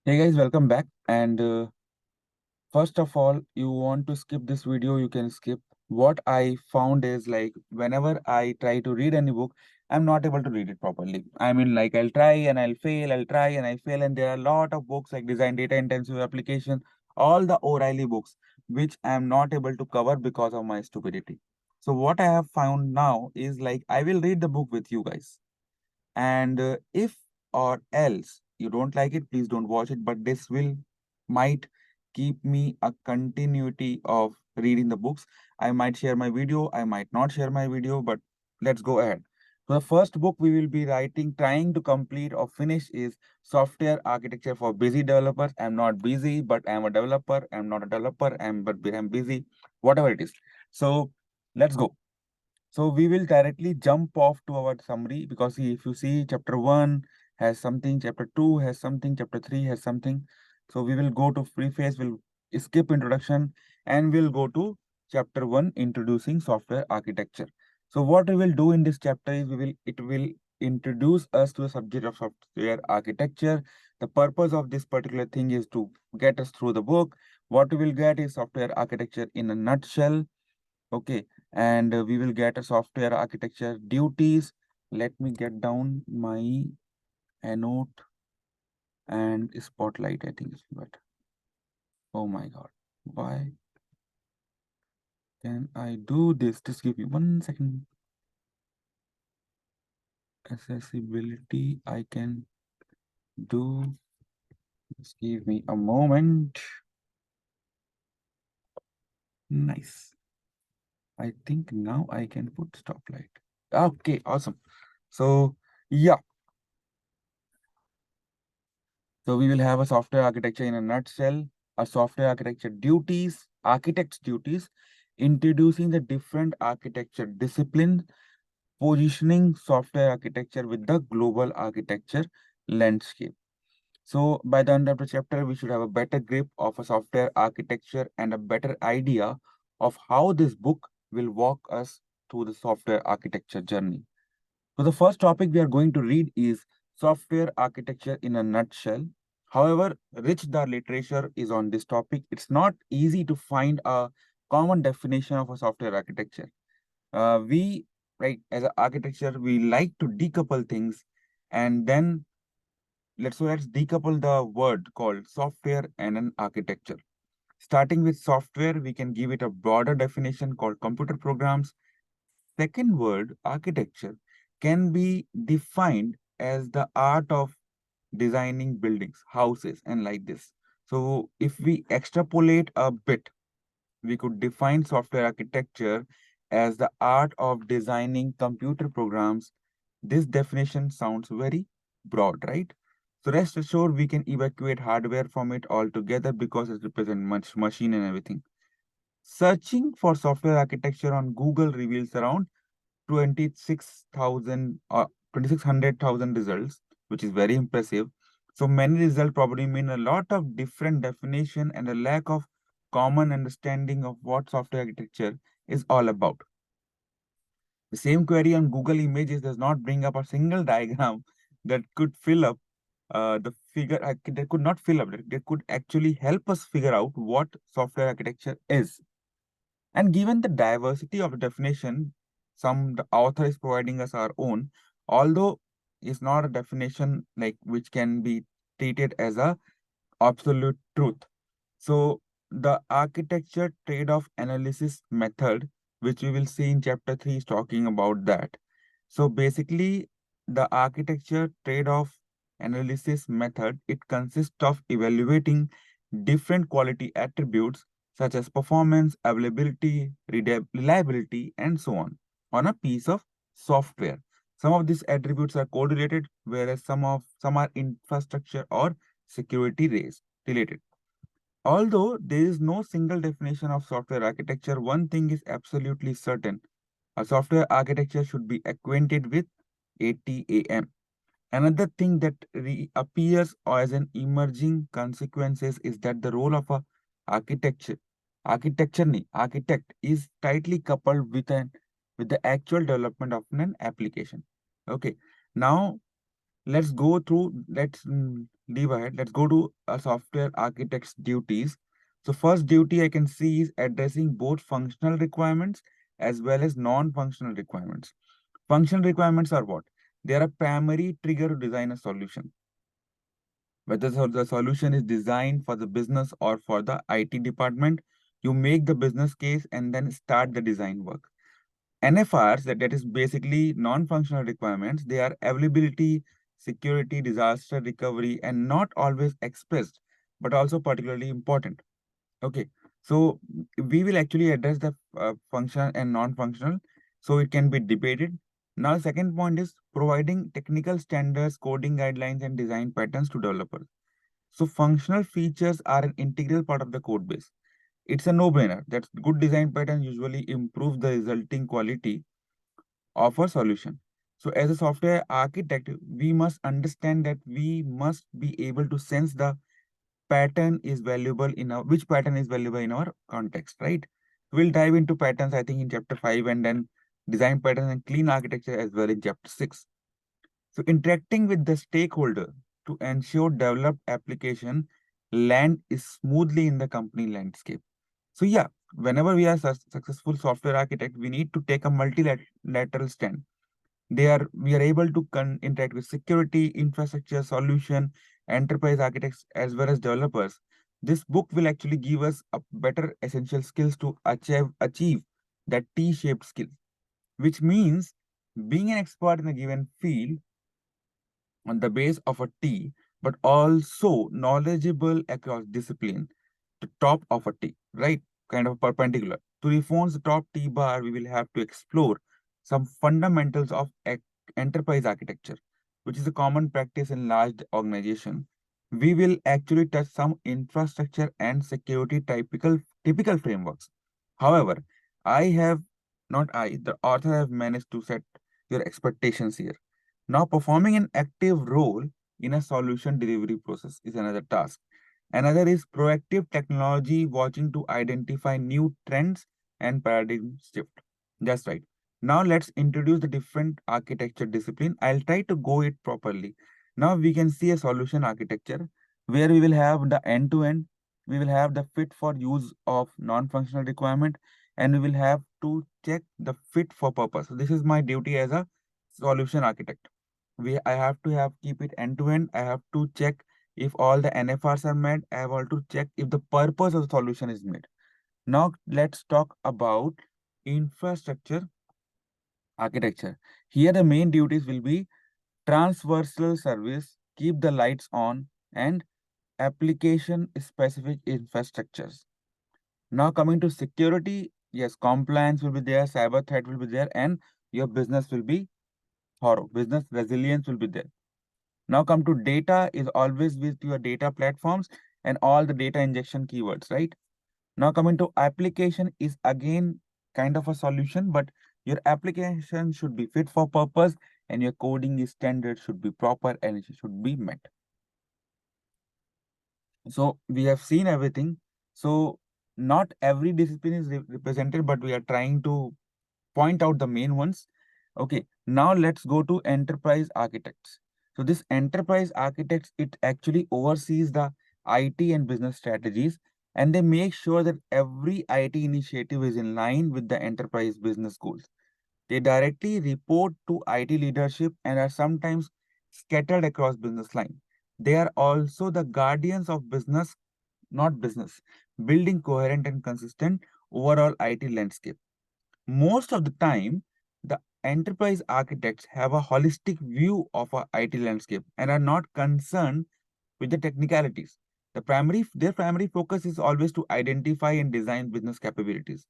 Hey guys, welcome back. And first of all, you want to skip this video, you can skip. What I found is like whenever I try to read any book, I'm not able to read it properly. I mean, like I'll try and I'll fail, I'll try and I fail. And there are a lot of books like design data intensive application, all the O'Reilly books, which I'm not able to cover because of my stupidity. So what I have found now is like I will read the book with you guys. And if or else you don't like it, please don't watch it. But this will might keep me a continuity of reading the books. I might share my video, I might not share my video, but let's go ahead. So the first book we will be writing, trying to complete or finish is Software Architecture for Busy Developers. I'm not busy, but I'm a developer. I'm not a developer, I'm busy, whatever it is. So let's go. So we will directly jump off to our summary because if you see chapter 1 has something, chapter 2 has something, chapter 3 has something. So we will go to preface, we'll skip introduction and we'll go to chapter 1 introducing software architecture. So what we will do in this chapter is it will introduce us to the subject of software architecture. The purpose of this particular thing is to get us through the book. What we will get is software architecture in a nutshell. Okay, and we will get a software architecture duties. Let me get down my note and spotlight. I think is better. Oh my God, why can I do this? Just give me 1 second. Accessibility, I can do. Just give me a moment. Nice. I think now I can put stoplight. Okay, awesome. So yeah, so we will have a software architecture in a nutshell, a software architecture duties, architect's duties, introducing the different architecture disciplines, positioning software architecture with the global architecture landscape. So by the end of the chapter, we should have a better grip of a software architecture and a better idea of how this book will walk us through the software architecture journey. So the first topic we are going to read is software architecture in a nutshell. However, rich the literature is on this topic. It's not easy to find a common definition of a software architecture. We, right, as an architecture, we like to decouple things, and then let's decouple the word called software and an architecture. Starting with software, we can give it a broader definition called computer programs. Second word, architecture, can be defined as the art of designing buildings, houses, and like this. So if we extrapolate a bit, we could define software architecture as the art of designing computer programs. This definition sounds very broad, right? So rest assured, we can evacuate hardware from it altogether because it represents much machine and everything. Searching for software architecture on Google reveals around 26,000 or 2,600,000 results, which is very impressive. So many results probably mean a lot of different definition and a lack of common understanding of what software architecture is all about. The same query on Google Images does not bring up a single diagram that could fill up the figure, that could not fill up, that could actually help us figure out what software architecture is. And given the diversity of definition, the author is providing us our own, although it's not a definition like which can be treated as a absolute truth. So the architecture trade-off analysis method, which we will see in chapter 3, is talking about that. So basically, the architecture trade-off analysis method, it consists of evaluating different quality attributes such as performance, availability, reliability, and so on a piece of software. Some of these attributes are code-related, whereas some are infrastructure or security related. Although there is no single definition of software architecture, one thing is absolutely certain. A software architecture should be acquainted with ATAM. Another thing that appears as an emerging consequences is that the role of a architecture, architect is tightly coupled with the actual development of an application. Okay, now Let's go through, leave ahead. Let's go to a software architect's duties. So first duty I can see is addressing both functional requirements as well as non-functional requirements. Functional requirements are what? They are a primary trigger to design a solution. Whether the solution is designed for the business or for the IT department, you make the business case and then start the design work. NFRs, that is basically non-functional requirements, they are availability, security, disaster recovery, and not always expressed, but also particularly important. Okay, so we will actually address the functional and non-functional, so it can be debated. Now, second point is providing technical standards, coding guidelines, and design patterns to developers. So functional features are an integral part of the code base. It's a no-brainer that good design patterns usually improve the resulting quality of a solution. So as a software architect, we must understand that we must be able to sense the pattern is valuable in our, which pattern is valuable in our context, right? We'll dive into patterns, I think, in chapter 5, and then design patterns and clean architecture as well in chapter 6. So interacting with the stakeholder to ensure developed application land is smoothly in the company landscape. So yeah, whenever we are successful software architect, we need to take a multilateral stand. We are able to interact with security, infrastructure, solution, enterprise architects, as well as developers. This book will actually give us a better essential skills to achieve that T-shaped skill, which means being an expert in a given field on the base of a T, but also knowledgeable across discipline, the top of a T, right? Kind of perpendicular. To reform the top T bar, we will have to explore some fundamentals of enterprise architecture, which is a common practice in large organization. We will actually touch some infrastructure and security typical frameworks. However, I have not I, the author have managed to set your expectations here. Now, performing an active role in a solution delivery process is another task. Another is proactive technology watching to identify new trends and paradigm shift. That's right. Now let's introduce the different architecture discipline. I'll try to go it properly. Now we can see a solution architecture where we will have the end-to-end, we will have the fit for use of non-functional requirement, and we will have to check the fit for purpose. So this is my duty as a solution architect. I have to have keep it end to end. I have to check if all the NFRs are met. I have also check if the purpose of the solution is met. Now let's talk about infrastructure architecture. Here the main duties will be transversal service, keep the lights on, and application specific infrastructures. Now coming to security, yes, compliance will be there, cyber threat will be there, and your business will be thorough. Business resilience will be there. Now come to data is always with your data platforms and all the data injection keywords, right? Now coming to application is again kind of a solution, but your application should be fit for purpose and your coding is standard should be proper and it should be met. So we have seen everything. So not every discipline is represented, but we are trying to point out the main ones. Okay, now let's go to enterprise architects. So this enterprise architects, it actually oversees the IT and business strategies, and they make sure that every IT initiative is in line with the enterprise business goals. They directly report to IT leadership and are sometimes scattered across business line. They are also the guardians of business, not business, building coherent and consistent overall IT landscape. Most of the time, the enterprise architects have a holistic view of our IT landscape and are not concerned with the technicalities. Their primary focus is always to identify and design business capabilities.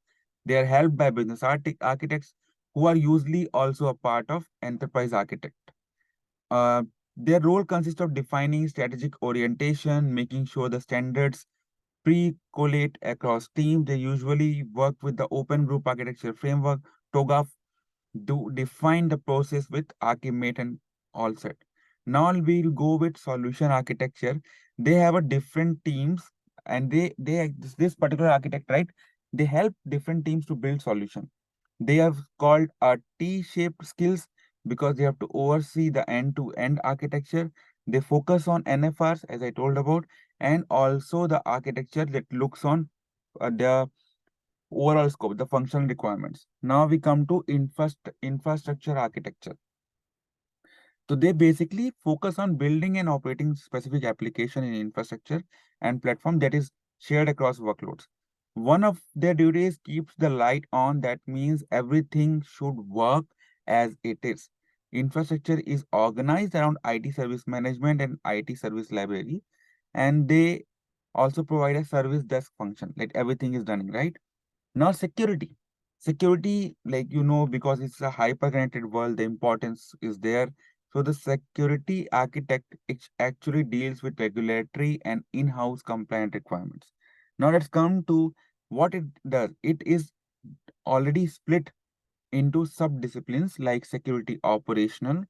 They are helped by business architects who are usually also a part of enterprise architect. Uh, their role consists of defining strategic orientation, making sure the standards pre-collate across teams. They usually work with the open group architecture framework, TOGAF, to define the process with Archimate and all set. Now we'll go with solution architecture. They have a different teams and this particular architect, right? They help different teams to build solution. They have called a T-shaped skills because they have to oversee the end-to-end architecture. They focus on NFRs, as I told about, and also the architecture that looks on the overall scope, the functional requirements. Now we come to infrastructure architecture. So they basically focus on building and operating specific application in infrastructure and platform that is shared across workloads. One of their duties keeps the light on. That means everything should work as it is. Infrastructure is organized around IT service management and IT service library, and they also provide a service desk function, like everything is running, right? Now, security. Security, like because it's a hyper-connected world, the importance is there. So the security architect actually deals with regulatory and in-house compliant requirements. Now let's come to what it does. It is already split into sub-disciplines like security operational,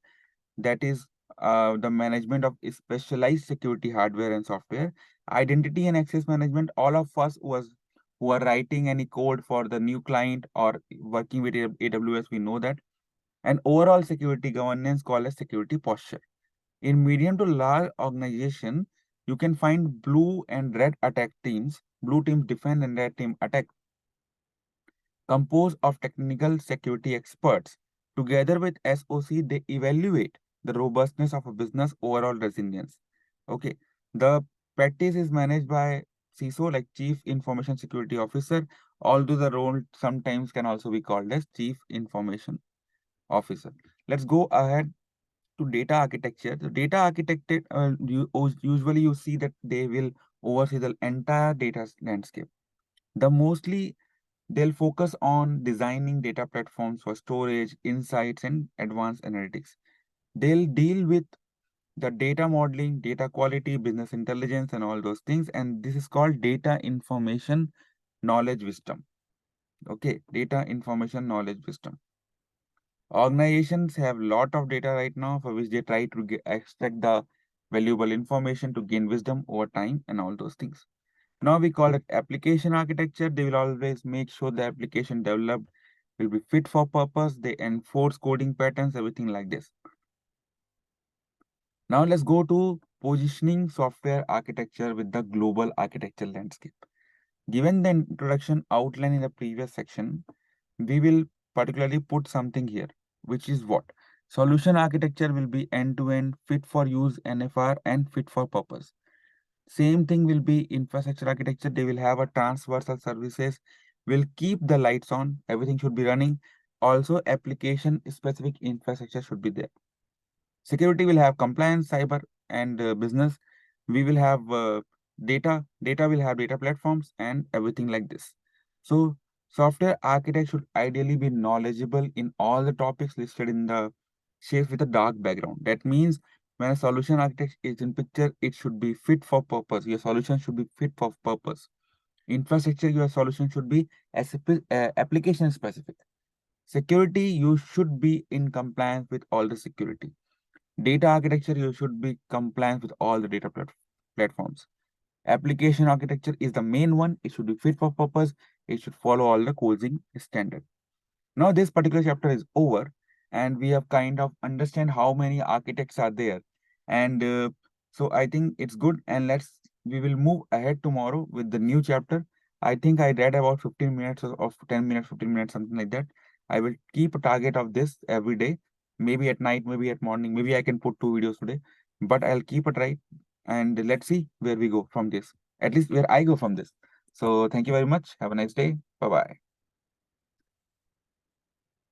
that is the management of specialized security hardware and software, identity and access management. All of us who are writing any code for the new client or working with AWS, we know that. And overall security governance called as security posture. In medium to large organization, you can find blue and red attack teams. Blue team defend and red team attack, composed of technical security experts. Together with SOC, they evaluate the robustness of a business overall resilience. Okay, the practice is managed by CISO, like Chief Information Security Officer, although the role sometimes can also be called as Chief Information Officer. Let's go ahead to data architecture. The data architect, usually you see that they will oversee the entire data landscape. The mostly They'll focus on designing data platforms for storage, insights, and advanced analytics. They'll deal with the data modeling, data quality, business intelligence, and all those things. And this is called data information knowledge wisdom. Okay, data information knowledge wisdom. Organizations have a lot of data right now for which they try to extract the valuable information to gain wisdom over time and all those things. Now we call it application architecture. They will always make sure the application developed will be fit for purpose. They enforce coding patterns, everything like this. Now let's go to positioning software architecture with the global architecture landscape. Given the introduction outline in the previous section, we will particularly put something here, which is what? Solution architecture will be end-to-end, fit for use, NFR, and fit for purpose. Same thing will be infrastructure architecture. They will have a transversal services, will keep the lights on, everything should be running. Also, application specific infrastructure should be there. Security will have compliance, cyber, and business. We will have data will have data platforms and everything like this. So, software architect should ideally be knowledgeable in all the topics listed in the shapes with a dark background. That means when a solution architect is in picture, it should be fit for purpose. Your solution should be fit for purpose. Infrastructure, your solution should be application specific. Security, you should be in compliance with all the security. Data architecture, you should be compliant with all the data platforms. Application architecture is the main one. It should be fit for purpose. It should follow all the coding standard. Now this particular chapter is over and we have kind of understand how many architects are there. And so I think it's good and we will move ahead tomorrow with the new chapter. I think I read about 15 minutes of 10 minutes, 15 minutes, something like that. I will keep a target of this every day, maybe at night, maybe at morning, maybe I can put 2 videos today, but I'll keep it right. And let's see where we go from this, at least where I go from this. So thank you very much. Have a nice day. Bye-bye.